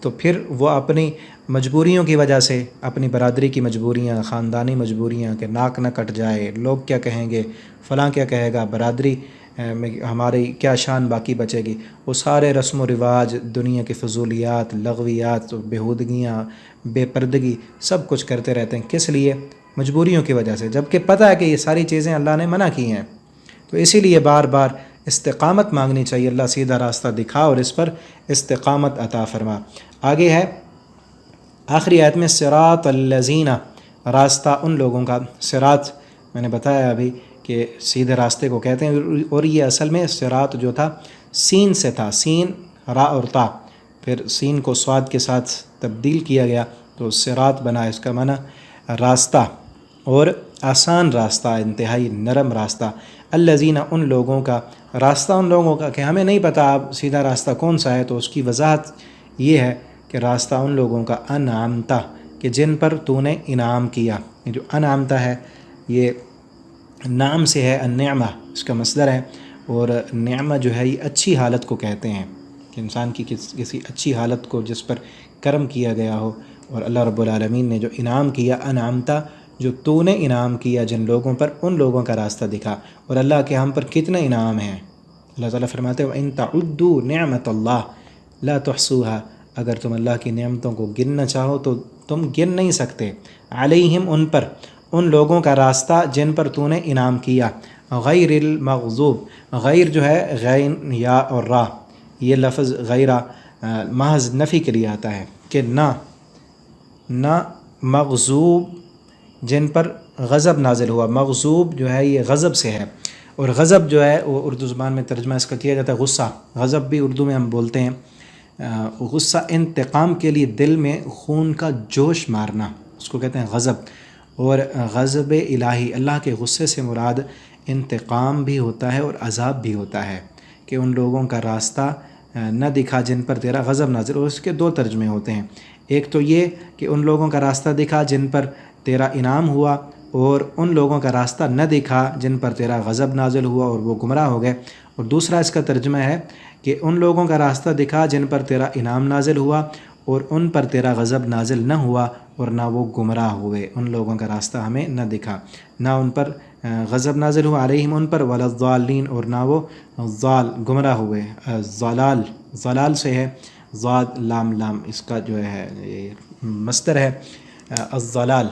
تو پھر وہ اپنی مجبوریوں کی وجہ سے، اپنی برادری کی مجبوریاں، خاندانی مجبوریاں، کہ ناک نہ کٹ جائے، لوگ کیا کہیں گے، فلاں کیا کہے گا، برادری میں ہماری کیا شان باقی بچے گی، وہ سارے رسم و رواج، دنیا کی فضولیات، لغویات، بیہودگیاں، بے پردگی، سب کچھ کرتے رہتے ہیں۔ کس لیے؟ مجبوریوں کی وجہ سے، جبکہ پتہ ہے کہ یہ ساری چیزیں اللہ نے منع کی ہیں۔ تو اسی لیے بار بار استقامت مانگنی چاہیے، اللہ سیدھا راستہ دکھا اور اس پر استقامت عطا فرما۔ آگے ہے آخری آیت میں صراط الذین، راستہ ان لوگوں کا، صراط میں نے بتایا ابھی کہ سیدھے راستے کو کہتے ہیں، اور یہ اصل میں صراط جو تھا سین سے تھا، سین را اور تا، پھر سین کو صاد کے ساتھ تبدیل کیا گیا تو صراط بنا، اس کا معنی راستہ، اور آسان راستہ، انتہائی نرم راستہ۔ الذین، ان لوگوں کا، راستہ ان لوگوں کا کہ ہمیں نہیں پتہ اب سیدھا راستہ کون سا ہے، تو اس کی وضاحت یہ ہے کہ راستہ ان لوگوں کا انعمتا، کہ جن پر تو نے انعام کیا۔ یہ جو انعمتا ہے یہ نام سے ہے، النعمہ اس کا مصدر ہے، اور نعمہ جو ہے یہ اچھی حالت کو کہتے ہیں، کہ انسان کی کسی اچھی حالت کو، جس پر کرم کیا گیا ہو، اور اللہ رب العالمین نے جو انعام کیا، انعامتا، جو تو نے انعام کیا جن لوگوں پر، ان لوگوں کا راستہ دکھا۔ اور اللہ کے ہم پر کتنے انعام ہیں۔ اللہ تعالیٰ فرماتے ہیں وَإِن تَعُدُّوا نِعْمَةَ اللَّهِ لَا تُحْصُوهَا، اگر تم اللہ کی نعمتوں کو گننا چاہو تو تم گن نہیں سکتے، علیہم، ان پر، ان لوگوں کا راستہ جن پر تو نے انعام کیا، غیر المغضوب، غیر جو ہے غین یا اور را، یہ لفظ غیرہ محض نفی کے لیے آتا ہے کہ نہ مغضوب جن پر غضب نازل ہوا۔ مغضوب جو ہے یہ غضب سے ہے، اور غضب جو ہے وہ اردو زبان میں ترجمہ اس کا کیا جاتا ہے غصہ۔ غضب بھی اردو میں ہم بولتے ہیں، غصہ انتقام کے لیے دل میں خون کا جوش مارنا، اس کو کہتے ہیں غضب۔ اور غضب الہی، اللہ کے غصے سے مراد انتقام بھی ہوتا ہے اور عذاب بھی ہوتا ہے، کہ ان لوگوں کا راستہ نہ دکھا جن پر تیرا غضب نازل، اور اس کے دو ترجمے ہوتے ہیں۔ ایک تو یہ کہ ان لوگوں کا راستہ دکھا جن پر تیرا انعام ہوا، اور ان لوگوں کا راستہ نہ دکھا جن پر تیرا غضب نازل ہوا اور وہ گمراہ ہو گئے۔ اور دوسرا اس کا ترجمہ ہے کہ ان لوگوں کا راستہ دکھا جن پر تیرا انعام نازل ہوا اور ان پر تیرا غضب نازل نہ ہوا اور نہ وہ گمراہ ہوئے، ان لوگوں کا راستہ ہمیں نہ دکھا، نہ ان پر غضب نازل ہوا علیہم ان پر، ولا الضالین، اور نہ وہ ضال گمراہ ہوئے۔ ضلال سے ہے، ضاد لام لام، اس کا جو ہے یہ مصدر ہے الضلال،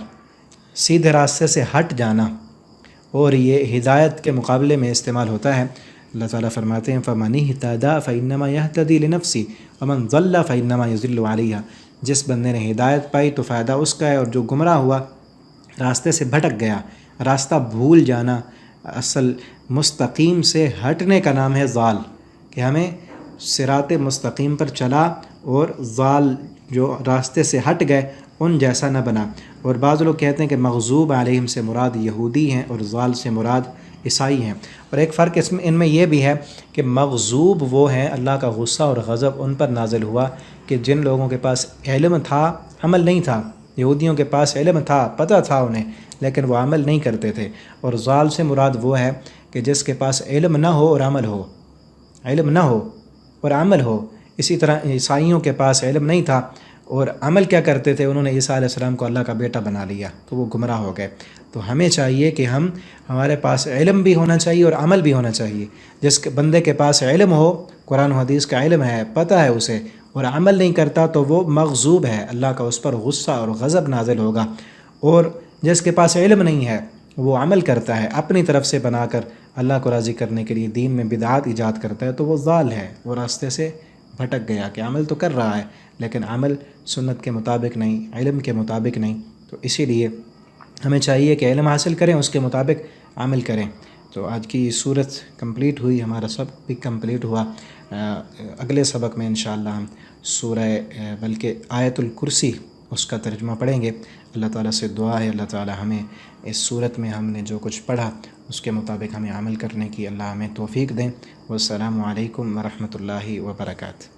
سیدھے راستے سے ہٹ جانا، اور یہ ہدایت کے مقابلے میں استعمال ہوتا ہے۔ اللہ تعالیٰ فرماتے ہیں فَمَنِ اهْتَدَىٰ فَإِنَّمَا يَهْتَدِي لِنَفْسِهِ وَمَنْ ضَلَّ فَإِنَّمَا يُضِلُّ عَلَيْهَا، جس بندے نے ہدایت پائی تو فائدہ اس کا ہے، اور جو گمراہ ہوا، راستے سے بھٹک گیا، راستہ بھول جانا، اصل مستقیم سے ہٹنے کا نام ہے ضال، کہ ہمیں صراط مستقیم پر چلا اور ضال جو راستے سے ہٹ گئے ان جیسا نہ بنا۔ اور بعض لوگ کہتے ہیں کہ مغضوب علیہم سے مراد یہودی ہیں اور ضال سے مراد عیسائی ہیں۔ اور ایک فرق ان میں یہ بھی ہے کہ مغضوب وہ ہیں، اللہ کا غصہ اور غضب ان پر نازل ہوا کہ جن لوگوں کے پاس علم تھا، عمل نہیں تھا۔ یہودیوں کے پاس علم تھا، پتہ تھا انہیں، لیکن وہ عمل نہیں کرتے تھے۔ اور ضال سے مراد وہ ہے کہ جس کے پاس علم نہ ہو اور عمل ہو، علم نہ ہو اور عمل ہو۔ اسی طرح عیسائیوں کے پاس علم نہیں تھا اور عمل کیا کرتے تھے، انہوں نے عیسیٰ علیہ السلام کو اللہ کا بیٹا بنا لیا، تو وہ گمراہ ہو گئے۔ تو ہمیں چاہیے کہ ہمارے پاس علم بھی ہونا چاہیے اور عمل بھی ہونا چاہیے۔ جس بندے کے پاس علم ہو، قرآن و حدیث کا علم ہے، پتہ ہے اسے، اور عمل نہیں کرتا تو وہ مغضوب ہے، اللہ کا اس پر غصہ اور غضب نازل ہوگا۔ اور جس کے پاس علم نہیں ہے، وہ عمل کرتا ہے اپنی طرف سے بنا کر، اللہ کو راضی کرنے کے لیے دین میں بدعات ایجاد کرتا ہے، تو وہ ضال ہے، وہ راستے سے بھٹک گیا، کہ عمل تو کر رہا ہے لیکن عمل سنت کے مطابق نہیں، علم کے مطابق نہیں۔ تو اسی لیے ہمیں چاہیے کہ علم حاصل کریں، اس کے مطابق عمل کریں۔ تو آج کی صورت کمپلیٹ ہوئی، ہمارا سبق بھی کمپلیٹ ہوا۔ اگلے سبق میں انشاءاللہ ہم سورہ بلکہ آیت الکرسی اس کا ترجمہ پڑھیں گے۔ اللہ تعالیٰ سے دعا ہے اللہ تعالیٰ ہمیں اس صورت میں ہم نے جو کچھ پڑھا اس کے مطابق ہمیں عمل کرنے کی اللہ ہمیں توفیق دیں۔ والسلام علیکم ورحمۃ اللہ وبرکاتہ۔